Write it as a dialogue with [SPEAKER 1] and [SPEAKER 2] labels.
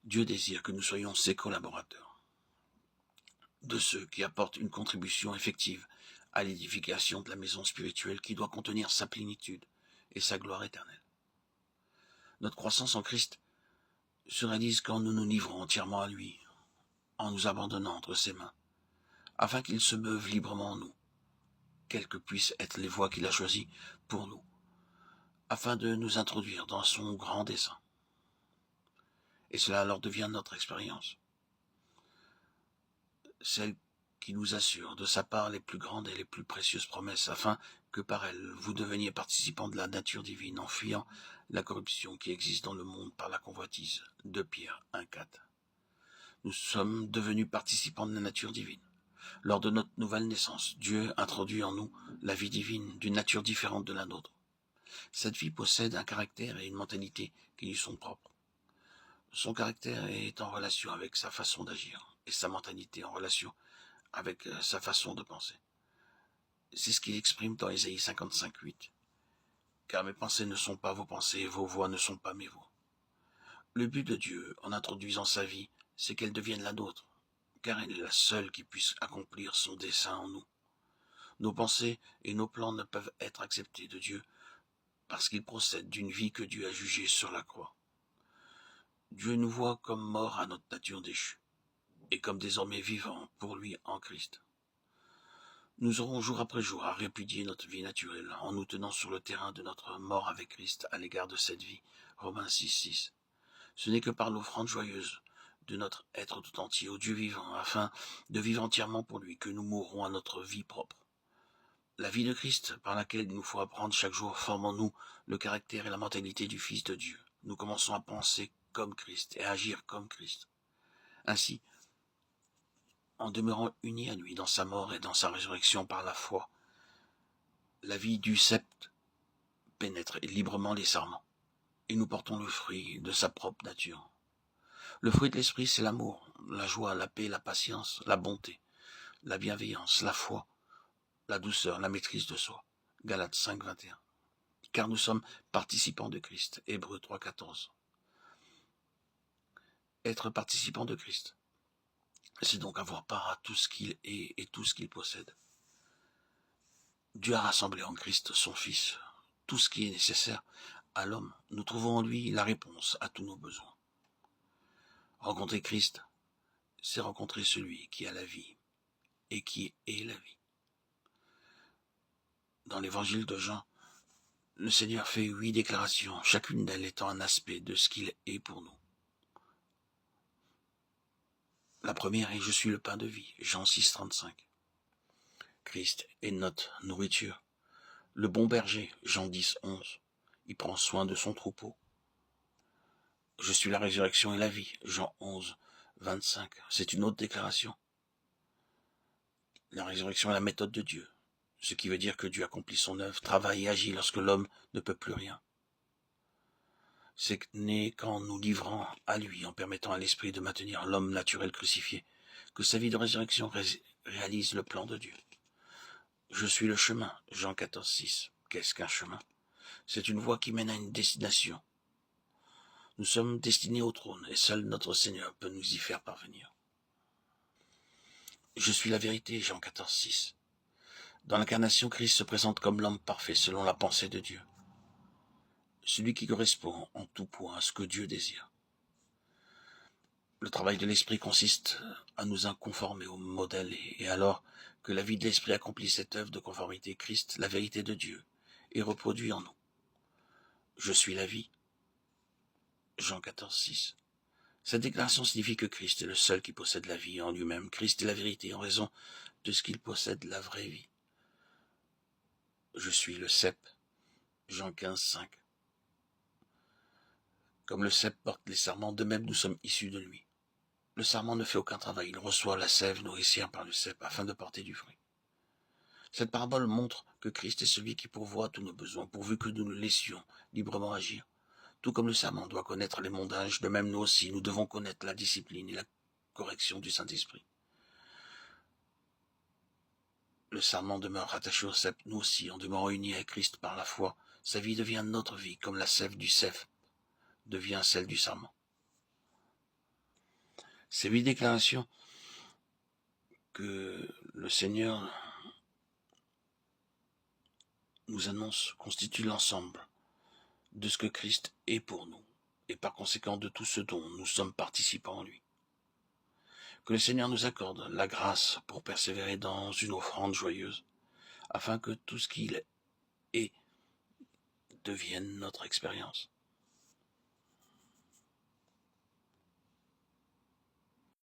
[SPEAKER 1] Dieu désire que nous soyons ses collaborateurs, de ceux qui apportent une contribution effective à l'édification de la maison spirituelle qui doit contenir sa plénitude et sa gloire éternelle. Notre croissance en Christ se réalise quand nous nous livrons entièrement à lui, en nous abandonnant entre ses mains, afin qu'il se meuve librement en nous, quelles que puissent être les voies qu'il a choisies pour nous, afin de nous introduire dans son grand dessein. Et cela alors devient notre expérience, celle qui nous assure de sa part les plus grandes et les plus précieuses promesses, afin que par elles vous deveniez participants de la nature divine, en fuyant la corruption qui existe dans le monde par la convoitise. 2 Pierre 1,4. Nous sommes devenus participants de la nature divine. Lors de notre nouvelle naissance, Dieu introduit en nous la vie divine d'une nature différente de la nôtre. Cette vie possède un caractère et une mentalité qui lui sont propres. Son caractère est en relation avec sa façon d'agir et sa mentalité en relation avec sa façon de penser. C'est ce qu'il exprime dans Ésaïe 55,8. Car mes pensées ne sont pas vos pensées et vos voix ne sont pas mes voix. Le but de Dieu, en introduisant sa vie, c'est qu'elle devienne la nôtre, car elle est la seule qui puisse accomplir son dessein en nous. Nos pensées et nos plans ne peuvent être acceptés de Dieu parce qu'ils procèdent d'une vie que Dieu a jugée sur la croix. Dieu nous voit comme morts à notre nature déchue et comme désormais vivants pour lui en Christ. Nous aurons jour après jour à répudier notre vie naturelle en nous tenant sur le terrain de notre mort avec Christ à l'égard de cette vie. Romains 6,6. Ce n'est que par l'offrande joyeuse de notre être tout entier au Dieu vivant, afin de vivre entièrement pour lui, que nous mourrons à notre vie propre. La vie de Christ, par laquelle il nous faut apprendre chaque jour, forme en nous le caractère et la mentalité du Fils de Dieu. Nous commençons à penser comme Christ et à agir comme Christ. Ainsi, en demeurant unis à lui dans sa mort et dans sa résurrection par la foi, la vie du sceptre pénètre librement les sarments, et nous portons le fruit de sa propre nature. Le fruit de l'esprit, c'est l'amour, la joie, la paix, la patience, la bonté, la bienveillance, la foi, la douceur, la maîtrise de soi. Galates 5,21. Car nous sommes participants de Christ. Hébreux 3,14. Être participant de Christ, c'est donc avoir part à tout ce qu'il est et tout ce qu'il possède. Dieu a rassemblé en Christ son Fils tout ce qui est nécessaire à l'homme. Nous trouvons en lui la réponse à tous nos besoins. Rencontrer Christ, c'est rencontrer celui qui a la vie et qui est la vie. Dans l'évangile de Jean, le Seigneur fait 8 déclarations, chacune d'elles étant un aspect de ce qu'il est pour nous. La première est « Je suis le pain de vie », Jean 6,35. Christ est notre nourriture. Le bon berger, Jean 10,11. Il prend soin de son troupeau. Je suis la résurrection et la vie, Jean 11,25. C'est une autre déclaration. La résurrection est la méthode de Dieu, ce qui veut dire que Dieu accomplit son œuvre, travaille et agit lorsque l'homme ne peut plus rien. C'est né qu'en nous livrant à lui, en permettant à l'esprit de maintenir l'homme naturel crucifié, que sa vie de résurrection réalise le plan de Dieu. Je suis le chemin, Jean 14,6. Qu'est-ce qu'un chemin? C'est une voie qui mène à une destination. Nous sommes destinés au trône, et seul notre Seigneur peut nous y faire parvenir. Je suis la vérité, Jean 14,6. Dans l'incarnation, Christ se présente comme l'homme parfait selon la pensée de Dieu. Celui qui correspond en tout point à ce que Dieu désire. Le travail de l'esprit consiste à nous conformer au modèle et alors que la vie de l'esprit accomplit cette œuvre de conformité, Christ, la vérité de Dieu, est reproduit en nous. Je suis la vie. Jean 14,6. Cette déclaration signifie que Christ est le seul qui possède la vie en lui-même. Christ est la vérité en raison de ce qu'il possède, la vraie vie. Je suis le cep. Jean 15,5. Comme le cep porte les sarments, de même nous sommes issus de lui. Le sarment ne fait aucun travail, il reçoit la sève nourricière par le cep afin de porter du fruit. Cette parabole montre que Christ est celui qui pourvoit tous nos besoins, pourvu que nous le laissions librement agir. Tout comme le sarment doit connaître les mondages, de même nous aussi, nous devons connaître la discipline et la correction du Saint-Esprit. Le sarment demeure rattaché au cep, nous aussi, en demeurant unis à Christ par la foi. Sa vie devient notre vie, comme la sève du cep devient celle du sarment. Ces 8 déclarations que le Seigneur nous annonce constituent l'ensemble de ce que Christ est pour nous, et par conséquent de tout ce dont nous sommes participants en lui. Que le Seigneur nous accorde la grâce pour persévérer dans une offrande joyeuse, afin que tout ce qu'il est devienne notre expérience.